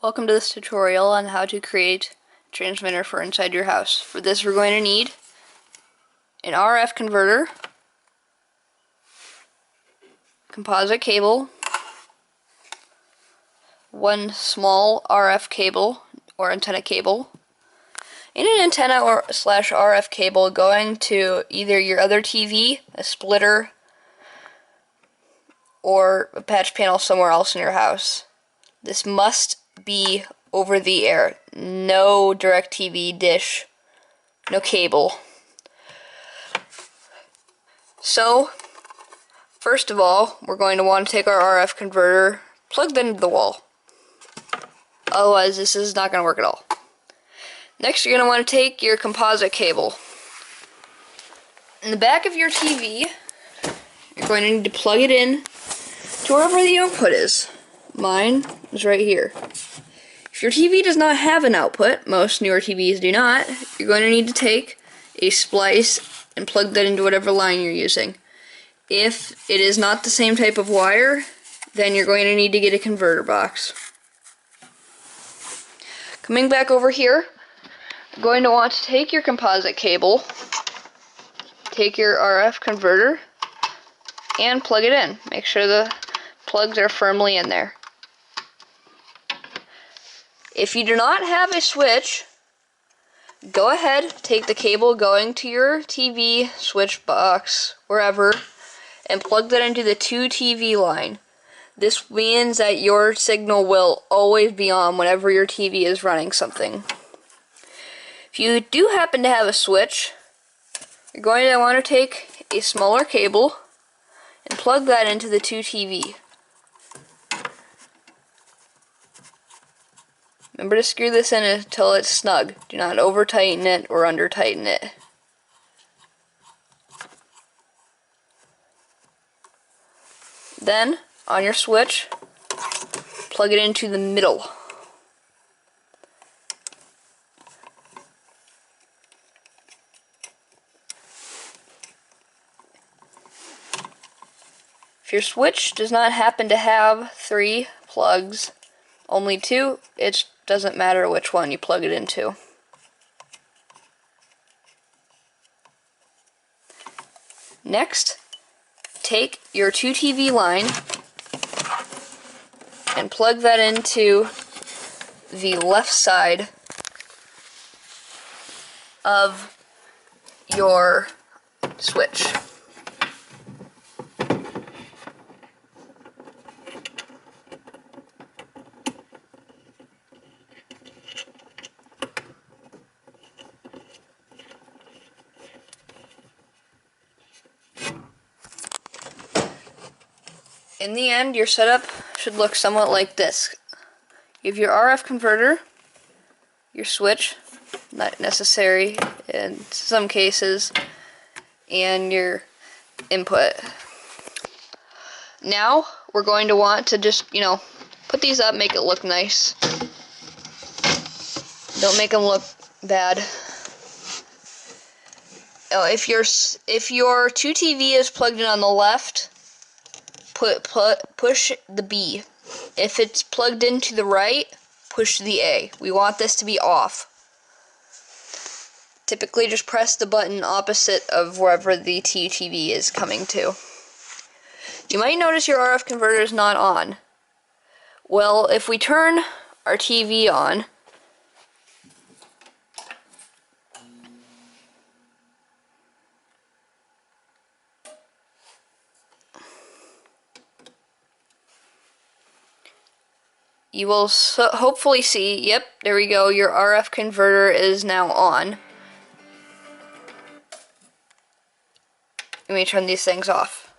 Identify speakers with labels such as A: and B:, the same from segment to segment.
A: Welcome to this tutorial on how to create a transmitter for inside your house. For this we're going to need an RF converter, composite cable, one small RF cable or antenna cable, and an antenna or slash RF cable going to either your other TV, a splitter, or a patch panel somewhere else in your house. This must be over the air. No DirecTV dish, no cable. So, first of all, we're going to want to take our RF converter, plug that into the wall. Otherwise, this is not going to work at all. Next, you're going to want to take your composite cable. In the back of your TV, you're going to need to plug it in to wherever the output is. Mine is right here. If your TV does not have an output, most newer TVs do not, you're going to need to take a splice and plug that into whatever line you're using. If it is not the same type of wire, then you're going to need to get a converter box. Coming back over here, you're going to want to take your composite cable, take your RF converter, and plug it in. Make sure the plugs are firmly in there. If you do not have a switch, go ahead, take the cable going to your TV, switch box, wherever, and plug that into the 2 TV line. This means that your signal will always be on whenever your TV is running something. If you do happen to have a switch, you're going to want to take a smaller cable and plug that into the 2 TV. Remember to screw this in until it's snug. Do not over tighten it or under tighten it. Then, on your switch, plug it into the middle. If your switch does not happen to have 3 plugs, only 2, it doesn't matter which one you plug it into. Next, take your 2 TV line and plug that into the left side of your switch. In the end, your setup should look somewhat like this. You have your RF converter, your switch, not necessary in some cases, and your input. Now, we're going to want to just, put these up, make it look nice. Don't make them look bad. If your 2 TV is plugged in on the left, push the B. If it's plugged into the right, push the A. We want this to be off. Typically just press the button opposite of wherever the TV is coming to. You might notice your RF converter is not on. Well, if we turn our TV on, you will hopefully see, yep, there we go, your RF converter is now on. Let me turn these things off.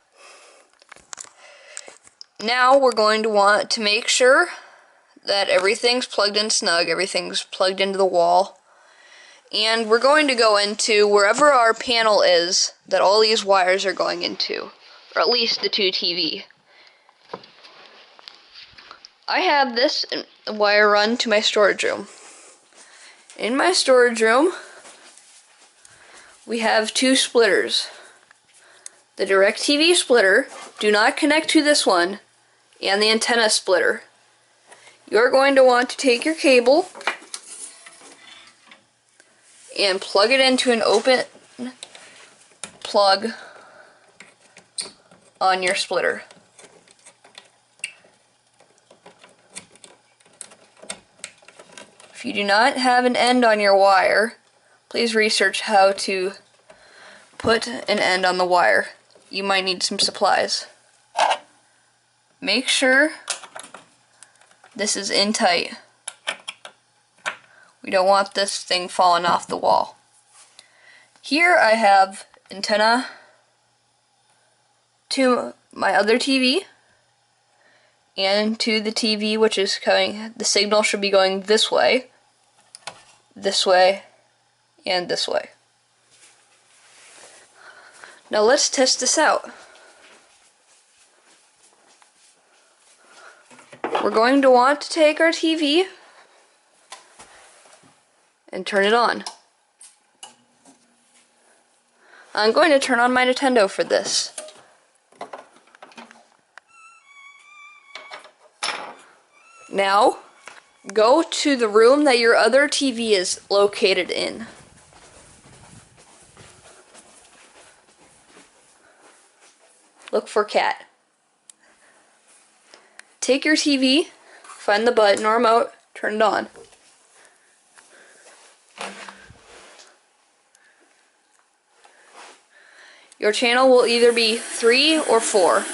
A: Now we're going to want to make sure that everything's plugged in snug, everything's plugged into the wall. And we're going to go into wherever our panel is that all these wires are going into, or at least the 2 TV. I have this wire run to my storage room. In my storage room, we have 2 splitters. The DirecTV splitter, do not connect to this one, and the antenna splitter. You're going to want to take your cable and plug it into an open plug on your splitter. If you do not have an end on your wire, please research how to put an end on the wire. You might need some supplies. Make sure this is in tight. We don't want this thing falling off the wall. Here I have antenna to my other TV and to the TV, which is coming, the signal should be going this way, and this way. Now let's test this out. We're going to want to take our TV and turn it on. I'm going to turn on my Nintendo for this. Now, go to the room that your other TV is located in. Look for cat. Take your TV, find the button or remote, turn it on. Your channel will either be 3 or 4.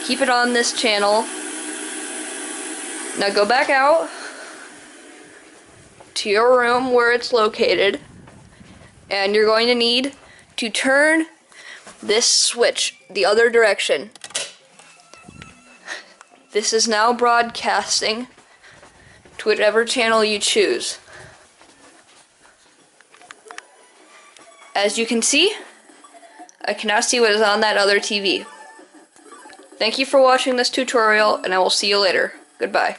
A: Keep it on this channel. Now go back out to your room where it's located, and you're going to need to turn this switch the other direction. This is now broadcasting to whatever channel you choose. As you can see, I cannot see what is on that other TV. Thank you for watching this tutorial, and I will see you later. Goodbye.